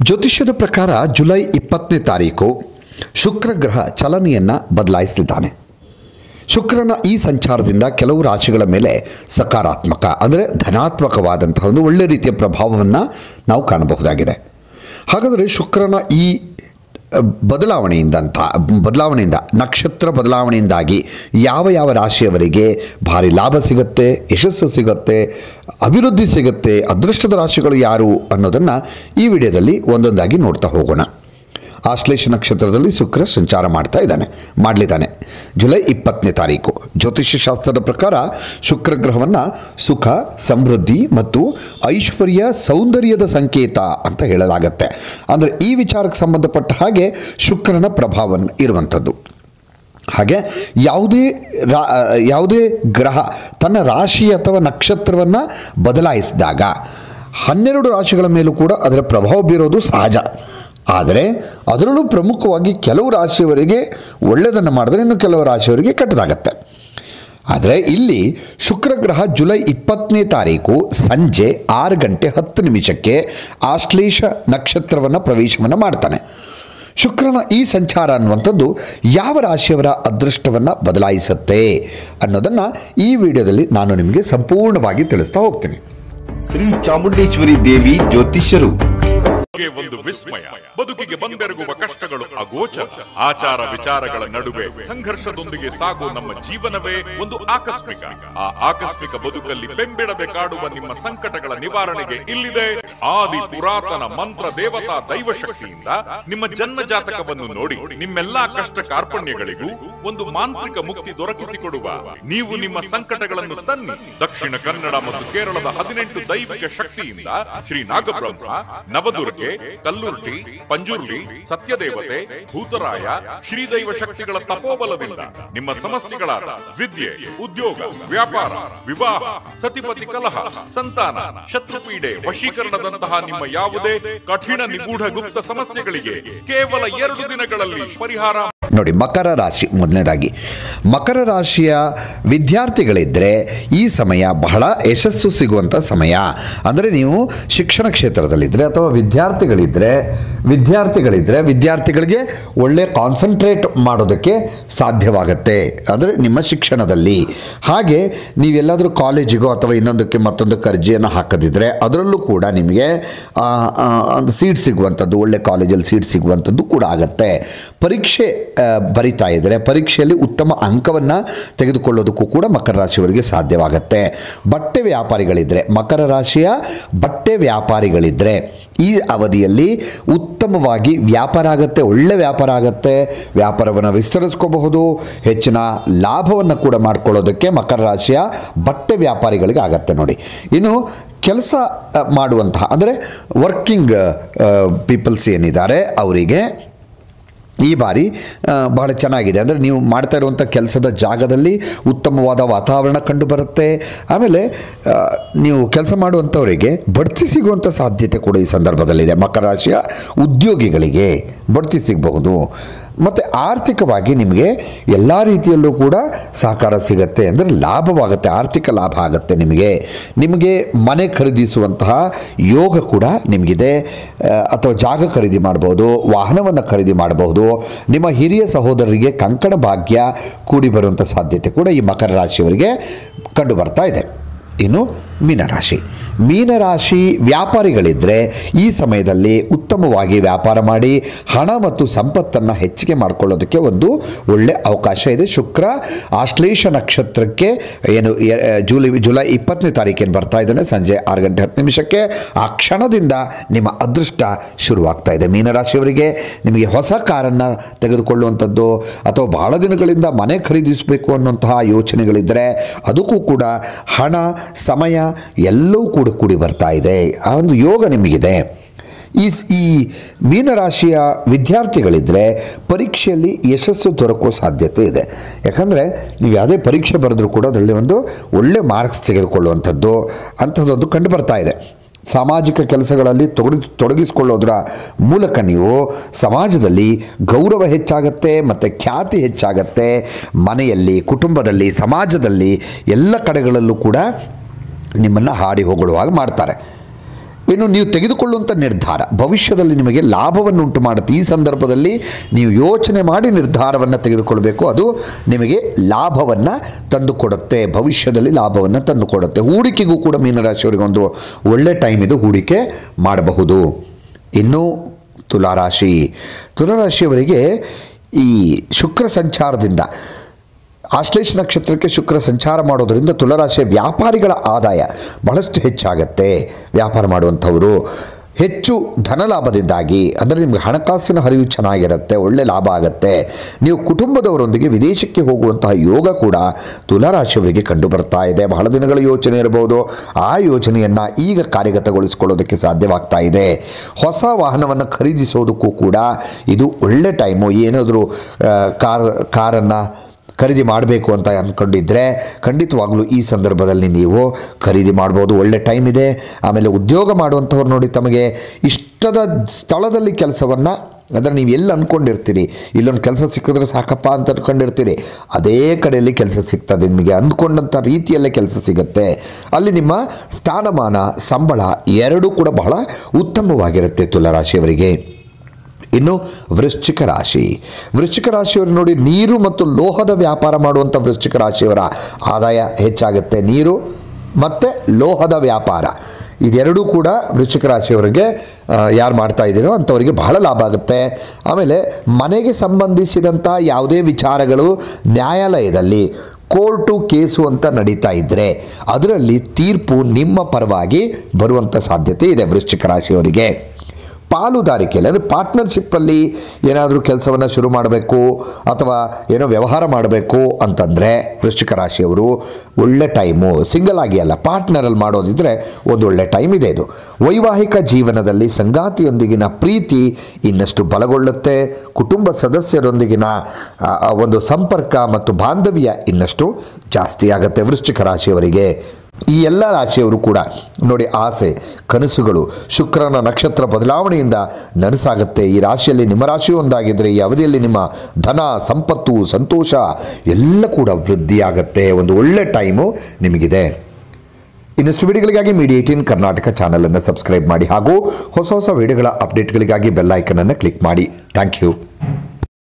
ಜ್ಯೋತಿಷ್ಯದ ಪ್ರಕಾರ ಜುಲೈ 20ನೇ ತಾರೀಕು ಶುಕ್ರ ಗ್ರಹ ಚಲನೆಯನ್ನು ಬದಲಾಯಿಸಲಿದ್ದಾನೆ. ಶುಕ್ರನ ಈ ಸಂಚಾರದಿಂದ ಕೆಲವು ರಾಶಿಗಳ ಮೇಲೆ ಸಕಾರಾತ್ಮಕ ಅಂದರೆ ಧನಾತ್ಮಕವಾದಂತಹ ಒಂದು ಒಳ್ಳೆ ರೀತಿಯ ಪ್ರಭಾವವನ್ನು ನಾವು ಕಾಣಬಹುದಾಗಿದೆ. ಹಾಗಾದರೆ ಶುಕ್ರನ ಈ ಬದಲಾವಣೆಯಿಂದ ನಕ್ಷತ್ರ ಬದಲಾವಣೆಯಿಂದಾಗಿ ಯಾವ ರಾಶಿಯವರಿಗೆ ಭಾರಿ ಲಾಭ ಸಿಗುತ್ತೆ, ಯಶಸ್ಸು ಸಿಗುತ್ತೆ, ಅಭಿವೃದ್ಧಿ ಸಿಗುತ್ತೆ, ಅದೃಷ್ಟದ ರಾಶಿಗಳು ಯಾರು ಅನ್ನೋದನ್ನು ಈ ವಿಡಿಯೋದಲ್ಲಿ ಒಂದೊಂದಾಗಿ ನೋಡ್ತಾ ಹೋಗೋಣ. ಆಶ್ಲೇಷ ನಕ್ಷತ್ರದಲ್ಲಿ ಶುಕ್ರ ಸಂಚಾರ ಮಾಡಲಿದ್ದಾನೆ ಜುಲೈ 20ನೇ ತಾರೀಕು. ಜ್ಯೋತಿಷ್ಯ ಶಾಸ್ತ್ರದ ಪ್ರಕಾರ ಶುಕ್ರ ಗ್ರಹವನ್ನು ಸುಖ, ಸಮೃದ್ಧಿ ಮತ್ತು ಐಶ್ವರ್ಯ, ಸೌಂದರ್ಯದ ಸಂಕೇತ ಅಂತ ಹೇಳಲಾಗತ್ತೆ. ಅಂದರೆ ಈ ವಿಚಾರಕ್ಕೆ ಸಂಬಂಧಪಟ್ಟ ಹಾಗೆ ಶುಕ್ರನ ಪ್ರಭಾವ ಇರುವಂಥದ್ದು. ಹಾಗೆ ಯಾವುದೇ ಗ್ರಹ ತನ್ನ ರಾಶಿ ಅಥವಾ ನಕ್ಷತ್ರವನ್ನು ಬದಲಾಯಿಸಿದಾಗ 12 ರಾಶಿಗಳ ಮೇಲೂ ಕೂಡ ಅದರ ಪ್ರಭಾವ ಬೀರೋದು ಸಹಜ. ಆದರೆ ಅದರಲ್ಲೂ ಪ್ರಮುಖವಾಗಿ ಕೆಲವು ರಾಶಿಯವರಿಗೆ ಒಳ್ಳೆಯದನ್ನು ಮಾಡಿದ್ರೆ ಇನ್ನು ಕೆಲವು ರಾಶಿಯವರಿಗೆ ಕೆಟ್ಟದಾಗತ್ತೆ. ಆದರೆ ಇಲ್ಲಿ ಶುಕ್ರ ಗ್ರಹ ಜುಲೈ 20ನೇ ತಾರೀಕು ಸಂಜೆ 6:10 ಆಶ್ಲೇಷ ನಕ್ಷತ್ರವನ್ನು ಪ್ರವೇಶವನ್ನು ಮಾಡ್ತಾನೆ. ಶುಕ್ರನ ಈ ಸಂಚಾರ ಅನ್ನುವಂಥದ್ದು ಯಾವ ರಾಶಿಯವರ ಅದೃಷ್ಟವನ್ನು ಬದಲಾಯಿಸುತ್ತೆ ಅನ್ನೋದನ್ನು ಈ ವಿಡಿಯೋದಲ್ಲಿ ನಾನು ನಿಮಗೆ ಸಂಪೂರ್ಣವಾಗಿ ತಿಳಿಸ್ತಾ ಹೋಗ್ತೀನಿ. ಶ್ರೀ ಚಾಮುಂಡೇಶ್ವರಿ ದೇವಿ ಜ್ಯೋತಿಷ್ಯರು ಒಂದು ವಿಸ್ಮಯ. ಬದುಕಿಗೆ ಬಂದೆರಗುವ ಕಷ್ಟಗಳು ಅಗೋಚರ. ಆಚಾರ ವಿಚಾರಗಳ ನಡುವೆ ಸಂಘರ್ಷದೊಂದಿಗೆ ಸಾಗುವ ನಮ್ಮ ಜೀವನವೇ ಒಂದು ಆಕಸ್ಮಿಕ. ಆ ಆಕಸ್ಮಿಕ ಬದುಕಲ್ಲಿ ಬೆಂಬಿಡದೆ ಕಾಡುವ ನಿಮ್ಮ ಸಂಕಟಗಳ ನಿವಾರಣೆಗೆ ಇಲ್ಲಿದೆ ಆದಿ ಪುರಾತನ ಮಂತ್ರ ದೇವತಾ ದೈವ ಶಕ್ತಿಯಿಂದ ನಿಮ್ಮ ಜನ್ಮ ಜಾತಕವನ್ನು ನೋಡಿ ನಿಮ್ಮೆಲ್ಲಾ ಕಷ್ಟ ಕಾರ್ಪಣ್ಯಗಳಿಗೂ ಒಂದು ಮಾಂತ್ರಿಕ ಮುಕ್ತಿ ದೊರಕಿಸಿಕೊಡುವ ನೀವು ನಿಮ್ಮ ಸಂಕಟಗಳನ್ನು ತನ್ನಿ. ದಕ್ಷಿಣ ಕನ್ನಡ ಮತ್ತು ಕೇರಳದ 18 ದೈವಿಕ ಶಕ್ತಿಯಿಂದ ಶ್ರೀ ನಾಗಬ್ರಹ್ಮ, ನವದುರ್ಗೆ, ಕಲ್ಲುರ್ಟಿ, ಪಂಜುರ್ಲಿ, ಸತ್ಯದೇವತೆ, ಭೂತರಾಯ, ಶ್ರೀದೈವ ಶಕ್ತಿಗಳ ತಪೋಬಲದಿಂದ ನಿಮ್ಮ ಸಮಸ್ಯೆಗಳಾದ ವಿದ್ಯೆ, ಉದ್ಯೋಗ, ವ್ಯಾಪಾರ, ವಿವಾಹ, ಸತಿಪತಿ ಕಲಹ, ಸಂತಾನ, ಶತ್ರುಪೀಡೆ, ವಶೀಕರಣದಂತಹ ನಿಮ್ಮ ಯಾವುದೇ ಕಠಿಣ ನಿಗೂಢ ಗುಪ್ತ ಸಮಸ್ಯೆಗಳಿಗೆ ಕೇವಲ 2 ದಿನಗಳಲ್ಲಿ ಪರಿಹಾರ ನೋಡಿ. ಮಕರ ರಾಶಿ, ಮೊದಲನೇದಾಗಿ ಮಕರ ರಾಶಿಯ ವಿದ್ಯಾರ್ಥಿಗಳಿದ್ದರೆ ಈ ಸಮಯ ಬಹಳ ಯಶಸ್ಸು ಸಿಗುವಂಥ ಸಮಯ. ಅಂದರೆ ನೀವು ಶಿಕ್ಷಣ ಕ್ಷೇತ್ರದಲ್ಲಿದ್ದರೆ ಅಥವಾ ವಿದ್ಯಾರ್ಥಿಗಳಿಗೆ ಒಳ್ಳೆ ಕಾನ್ಸಂಟ್ರೇಟ್ ಮಾಡೋದಕ್ಕೆ ಸಾಧ್ಯವಾಗುತ್ತೆ, ಅಂದರೆ ನಿಮ್ಮ ಶಿಕ್ಷಣದಲ್ಲಿ. ಹಾಗೆ ನೀವೆಲ್ಲಾದರೂ ಕಾಲೇಜಿಗೋ ಅಥವಾ ಮತ್ತೊಂದಕ್ಕೆ ಅರ್ಜಿಯನ್ನು ಹಾಕದಿದ್ದರೆ ಅದರಲ್ಲೂ ಕೂಡ ನಿಮಗೆ ಒಂದು ಸೀಟ್ ಸಿಗುವಂಥದ್ದು, ಒಳ್ಳೆ ಕಾಲೇಜಲ್ಲಿ ಸೀಟ್ ಸಿಗುವಂಥದ್ದು ಕೂಡ ಆಗುತ್ತೆ. ಪರೀಕ್ಷೆ ಬರಿತಾ ಇದ್ದರೆ ಪರೀಕ್ಷೆಯಲ್ಲಿ ಉತ್ತಮ ಅಂಕವನ್ನು ತೆಗೆದುಕೊಳ್ಳೋದಕ್ಕೂ ಕೂಡ ಮಕರ ರಾಶಿಯವರಿಗೆ ಸಾಧ್ಯವಾಗುತ್ತೆ. ಬಟ್ಟೆ ವ್ಯಾಪಾರಿಗಳಿದ್ದರೆ, ಮಕರ ರಾಶಿಯ ಬಟ್ಟೆ ವ್ಯಾಪಾರಿಗಳಿದ್ದರೆ ಈ ಅವಧಿಯಲ್ಲಿ ಉತ್ತಮವಾಗಿ ವ್ಯಾಪಾರ ಆಗುತ್ತೆ, ಒಳ್ಳೆ ವ್ಯಾಪಾರ ಆಗುತ್ತೆ. ವ್ಯಾಪಾರವನ್ನು ವಿಸ್ತರಿಸ್ಕೋಬಹುದು, ಹೆಚ್ಚಿನ ಲಾಭವನ್ನು ಕೂಡ ಮಾಡ್ಕೊಳ್ಳೋದಕ್ಕೆ ಮಕರ ರಾಶಿಯ ಬಟ್ಟೆ ವ್ಯಾಪಾರಿಗಳಿಗೆ ಆಗತ್ತೆ ನೋಡಿ. ಇನ್ನು ಕೆಲಸ ಮಾಡುವಂತಹ ಅಂದರೆ ವರ್ಕಿಂಗ್ ಪೀಪಲ್ಸ್ ಏನಿದ್ದಾರೆ ಅವರಿಗೆ ಈ ಬಾರಿ ಬಹಳ ಚೆನ್ನಾಗಿದೆ. ಅಂದರೆ ನೀವು ಮಾಡ್ತಾ ಇರುವಂಥ ಕೆಲಸದ ಜಾಗದಲ್ಲಿ ಉತ್ತಮವಾದ ವಾತಾವರಣ ಕಂಡುಬರುತ್ತೆ. ಆಮೇಲೆ ನೀವು ಕೆಲಸ ಮಾಡುವಂಥವರಿಗೆ ಬಡ್ತಿ ಸಿಗುವಂಥ ಸಾಧ್ಯತೆ ಕೂಡ ಈ ಸಂದರ್ಭದಲ್ಲಿದೆ. ಮಕರ ರಾಶಿಯ ಉದ್ಯೋಗಿಗಳಿಗೆ ಬಡ್ತಿ ಸಿಗಬಹುದು. ಮತ್ತು ಆರ್ಥಿಕವಾಗಿ ನಿಮಗೆ ಎಲ್ಲ ರೀತಿಯಲ್ಲೂ ಕೂಡ ಸಹಕಾರ ಸಿಗುತ್ತೆ, ಅಂದರೆ ಲಾಭವಾಗುತ್ತೆ, ಆರ್ಥಿಕ ಲಾಭ ಆಗುತ್ತೆ. ನಿಮಗೆ ಮನೆ ಖರೀದಿಸುವಂತಹ ಯೋಗ ಕೂಡ ನಿಮಗಿದೆ, ಅಥವಾ ಜಾಗ ಖರೀದಿ ಮಾಡ್ಬೋದು, ವಾಹನವನ್ನು ಖರೀದಿ ಮಾಡಬಹುದು. ನಿಮ್ಮ ಹಿರಿಯ ಸಹೋದರರಿಗೆ ಕಂಕಣ ಭಾಗ್ಯ ಕೂಡಿ ಬರುವಂಥ ಸಾಧ್ಯತೆ ಕೂಡ ಈ ಮಕರ ರಾಶಿಯವರಿಗೆ ಕಂಡು ಬರ್ತಾ ಇದೆ. ಇನ್ನು ಮೀನರಾಶಿ ವ್ಯಾಪಾರಿಗಳಿದ್ದರೆ ಈ ಸಮಯದಲ್ಲಿ ಉತ್ತಮವಾಗಿ ವ್ಯಾಪಾರ ಮಾಡಿ ಹಣ ಮತ್ತು ಸಂಪತ್ತನ್ನು ಹೆಚ್ಚಿಗೆ ಮಾಡಿಕೊಳ್ಳೋದಕ್ಕೆ ಒಂದು ಒಳ್ಳೆಯ ಅವಕಾಶ ಇದೆ. ಶುಕ್ರ ಆಶ್ಲೇಷ ನಕ್ಷತ್ರಕ್ಕೆ ಜುಲೈ 20ನೇ ತಾರೀಕೇನು ಬರ್ತಾ ಇದ್ದಾನೆ ಸಂಜೆ 6:10 ಆ ಕ್ಷಣದಿಂದ ನಿಮ್ಮ ಅದೃಷ್ಟ ಶುರುವಾಗ್ತಾ ಇದೆ. ಮೀನರಾಶಿಯವರಿಗೆ ನಿಮಗೆ ಹೊಸ ಕಾರನ್ನು ತೆಗೆದುಕೊಳ್ಳುವಂಥದ್ದು ಅಥವಾ ಬಹಳ ದಿನಗಳಿಂದ ಮನೆ ಖರೀದಿಸಬೇಕು ಅನ್ನುವಂತಹ ಯೋಚನೆಗಳಿದ್ದರೆ ಅದಕ್ಕೂ ಕೂಡ ಹಣ, ಸಮಯ ಎಲ್ಲವೂ ಕೂಡ ಕೂಡಿ ಬರ್ತಾ ಇದೆ. ಆ ಒಂದು ಯೋಗ ನಿಮಗಿದೆ. ಈ ಮೀನರಾಶಿಯ ವಿದ್ಯಾರ್ಥಿಗಳಿದ್ದರೆ ಪರೀಕ್ಷೆಯಲ್ಲಿ ಯಶಸ್ಸು ದೊರಕುವ ಸಾಧ್ಯತೆ ಇದೆ. ಯಾಕಂದರೆ ನೀವು ಯಾವುದೇ ಪರೀಕ್ಷೆ ಬರೆದ್ರೂ ಕೂಡ ಅದರಲ್ಲಿ ಒಂದು ಒಳ್ಳೆ ಮಾರ್ಕ್ಸ್ ತೆಗೆದುಕೊಳ್ಳುವಂಥದ್ದು ಅಂಥದ್ದೊಂದು ಕಂಡು ಬರ್ತಾ ಇದೆ. ಸಾಮಾಜಿಕ ಕೆಲಸಗಳಲ್ಲಿ ತೊಡಗಿಸಿಕೊಳ್ಳೋದ್ರ ಮೂಲಕ ನೀವು ಸಮಾಜದಲ್ಲಿ ಗೌರವ ಹೆಚ್ಚಾಗತ್ತೆ ಮತ್ತು ಖ್ಯಾತಿ ಹೆಚ್ಚಾಗತ್ತೆ. ಮನೆಯಲ್ಲಿ, ಕುಟುಂಬದಲ್ಲಿ, ಸಮಾಜದಲ್ಲಿ ಎಲ್ಲ ಕಡೆಗಳಲ್ಲೂ ಕೂಡ ನಿಮ್ಮನ್ನು ಹಾಡಿ ಹೊಗಳುವಾಗ ಮಾಡ್ತಾರೆ. ಇನ್ನು ನೀವು ತೆಗೆದುಕೊಳ್ಳುವಂಥ ನಿರ್ಧಾರ ಭವಿಷ್ಯದಲ್ಲಿ ನಿಮಗೆ ಲಾಭವನ್ನು ಉಂಟು ಮಾಡುತ್ತೆ. ಈ ಸಂದರ್ಭದಲ್ಲಿ ನೀವು ಯೋಚನೆ ಮಾಡಿ ನಿರ್ಧಾರವನ್ನು ತೆಗೆದುಕೊಳ್ಬೇಕು, ಅದು ನಿಮಗೆ ಲಾಭವನ್ನು ತಂದುಕೊಡುತ್ತೆ, ಭವಿಷ್ಯದಲ್ಲಿ ಲಾಭವನ್ನು ತಂದುಕೊಡುತ್ತೆ. ಹೂಡಿಕೆಗೂ ಕೂಡ ಮೀನರಾಶಿಯವರಿಗೆ ಒಂದು ಒಳ್ಳೆ ಟೈಮ್ ಇದು, ಹೂಡಿಕೆ ಮಾಡಬಹುದು. ಇನ್ನು ತುಲಾರಾಶಿಯವರಿಗೆ ಈ ಶುಕ್ರ ಸಂಚಾರದಿಂದ, ಆಶ್ಲೇಷ ನಕ್ಷತ್ರಕ್ಕೆ ಶುಕ್ರ ಸಂಚಾರ ಮಾಡೋದರಿಂದ ತುಲಾರಾಶಿಯ ವ್ಯಾಪಾರಿಗಳ ಆದಾಯ ಬಹಳಷ್ಟು ಹೆಚ್ಚಾಗತ್ತೆ. ವ್ಯಾಪಾರ ಮಾಡುವಂಥವರು ಹೆಚ್ಚು ಧನಲಾಭದಿಂದಾಗಿ, ಅಂದರೆ ನಿಮಗೆ ಹಣಕಾಸಿನ ಹರಿವು ಚೆನ್ನಾಗಿರುತ್ತೆ, ಒಳ್ಳೆ ಲಾಭ ಆಗುತ್ತೆ. ನೀವು ಕುಟುಂಬದವರೊಂದಿಗೆ ವಿದೇಶಕ್ಕೆ ಹೋಗುವಂತಹ ಯೋಗ ಕೂಡ ತುಲಾರಾಶಿಯವರಿಗೆ ಕಂಡು ಬರ್ತಾ ಇದೆ. ಬಹಳ ದಿನಗಳ ಯೋಚನೆ ಇರಬಹುದು, ಆ ಯೋಚನೆಯನ್ನು ಈಗ ಕಾರ್ಯಗತಗೊಳಿಸಿಕೊಳ್ಳೋದಕ್ಕೆ ಸಾಧ್ಯವಾಗ್ತಾ ಇದೆ. ಹೊಸ ವಾಹನವನ್ನು ಖರೀದಿಸೋದಕ್ಕೂ ಕೂಡ ಇದು ಒಳ್ಳೆ ಟೈಮು. ಏನಾದರೂ ಕಾರನ್ನು ಖರೀದಿ ಮಾಡಬೇಕು ಅಂತ ಅಂದ್ಕೊಂಡಿದ್ದರೆ ಖಂಡಿತವಾಗಲೂ ಈ ಸಂದರ್ಭದಲ್ಲಿ ನೀವು ಖರೀದಿ ಮಾಡ್ಬೋದು, ಒಳ್ಳೆ ಟೈಮ್ ಇದೆ. ಆಮೇಲೆ ಉದ್ಯೋಗ ಮಾಡುವಂಥವ್ರು ನೋಡಿ, ತಮಗೆ ಇಷ್ಟದ ಸ್ಥಳದಲ್ಲಿ ಕೆಲಸವನ್ನು, ಅಂದರೆ ನೀವು ಎಲ್ಲಿ ಅಂದ್ಕೊಂಡಿರ್ತೀರಿ, ಇಲ್ಲೊಂದು ಕೆಲಸ ಸಿಕ್ಕಿದ್ರೆ ಸಾಕಪ್ಪ ಅಂತ ಅಂದ್ಕೊಂಡಿರ್ತೀರಿ, ಅದೇ ಕಡೆಯಲ್ಲಿ ಕೆಲಸ ಸಿಗ್ತದೆ. ನಿಮಗೆ ಅಂದ್ಕೊಂಡಂಥ ರೀತಿಯಲ್ಲೇ ಕೆಲಸ ಸಿಗುತ್ತೆ. ಅಲ್ಲಿ ನಿಮ್ಮ ಸ್ಥಾನಮಾನ, ಸಂಬಳ ಎರಡೂ ಕೂಡ ಬಹಳ ಉತ್ತಮವಾಗಿರುತ್ತೆ ತುಲಾರಾಶಿಯವರಿಗೆ. ಇನ್ನು ವೃಶ್ಚಿಕ ರಾಶಿಯವರು ನೋಡಿ, ನೀರು ಮತ್ತು ಲೋಹದ ವ್ಯಾಪಾರ ಮಾಡುವಂಥ ವೃಶ್ಚಿಕ ರಾಶಿಯವರ ಆದಾಯ ಹೆಚ್ಚಾಗುತ್ತೆ. ನೀರು ಮತ್ತು ಲೋಹದ ವ್ಯಾಪಾರ ಇದೆರಡೂ ಕೂಡ ವೃಶ್ಚಿಕ ರಾಶಿಯವರಿಗೆ ಯಾರು ಮಾಡ್ತಾ ಇದ್ದೀರೋ ಅಂಥವರಿಗೆ ಬಹಳ ಲಾಭ ಆಗುತ್ತೆ. ಆಮೇಲೆ ಮನೆಗೆ ಸಂಬಂಧಿಸಿದಂಥ ಯಾವುದೇ ವಿಚಾರಗಳು ನ್ಯಾಯಾಲಯದಲ್ಲಿ ಕೋರ್ಟು ಕೇಸು ಅಂತ ನಡೀತಾ ಇದ್ದರೆ ಅದರಲ್ಲಿ ತೀರ್ಪು ನಿಮ್ಮ ಪರವಾಗಿ ಬರುವಂಥ ಸಾಧ್ಯತೆ ಇದೆ ವೃಶ್ಚಿಕ ರಾಶಿಯವರಿಗೆ. ಪಾಲುದಾರಿಕೆಯಲ್ಲಿ, ಅಂದರೆ ಪಾರ್ಟ್ನರ್ಶಿಪ್ಪಲ್ಲಿ ಏನಾದರೂ ಕೆಲಸವನ್ನು ಶುರು ಮಾಡಬೇಕು ಅಥವಾ ಏನೋ ವ್ಯವಹಾರ ಮಾಡಬೇಕು ಅಂತಂದರೆ ವೃಶ್ಚಿಕ ರಾಶಿಯವರು ಒಳ್ಳೆ ಟೈಮು. ಸಿಂಗಲ್ ಆಗಿ ಅಲ್ಲ, ಪಾರ್ಟ್ನರಲ್ಲಿ ಮಾಡೋದಿದ್ದರೆ ಒಂದು ಒಳ್ಳೆ ಟೈಮ್ ಇದೆ ಇದು. ವೈವಾಹಿಕ ಜೀವನದಲ್ಲಿ ಸಂಗಾತಿಯೊಂದಿಗಿನ ಪ್ರೀತಿ ಇನ್ನಷ್ಟು ಬಲಗೊಳ್ಳುತ್ತೆ. ಕುಟುಂಬ ಸದಸ್ಯರೊಂದಿಗಿನ ಒಂದು ಸಂಪರ್ಕ ಮತ್ತು ಬಾಂಧವ್ಯ ಇನ್ನಷ್ಟು ಜಾಸ್ತಿ ಆಗುತ್ತೆ ವೃಶ್ಚಿಕ ರಾಶಿಯವರಿಗೆ. ಈ ಎಲ್ಲ ರಾಶಿಯವರು ಕೂಡ ನೋಡಿ, ಆಸೆ ಕನಸುಗಳು ಶುಕ್ರನ ನಕ್ಷತ್ರ ಬದಲಾವಣೆಯಿಂದ ನನಸಾಗುತ್ತೆ. ಈ ರಾಶಿಯಲ್ಲಿ ನಿಮ್ಮ ರಾಶಿಯು ಒಂದಾಗಿದ್ದರೆ ಈ ಅವಧಿಯಲ್ಲಿ ನಿಮ್ಮ ಧನ, ಸಂಪತ್ತು, ಸಂತೋಷ ಎಲ್ಲ ಕೂಡ ವೃದ್ಧಿಯಾಗತ್ತೆ. ಒಂದು ಒಳ್ಳೆ ಟೈಮು ನಿಮಗಿದೆ. ಇನ್ನಷ್ಟು ವಿಡಿಯೋಗಳಿಗಾಗಿ ಮೀಡಿಯಾ 18 ಕರ್ನಾಟಕ ಚಾನಲನ್ನು ಸಬ್ಸ್ಕ್ರೈಬ್ ಮಾಡಿ ಹಾಗೂ ಹೊಸ ವಿಡಿಯೋಗಳ ಅಪ್ಡೇಟ್ಗಳಿಗಾಗಿ ಬೆಲ್ ಐಕನನ್ನು ಕ್ಲಿಕ್ ಮಾಡಿ. Thank you.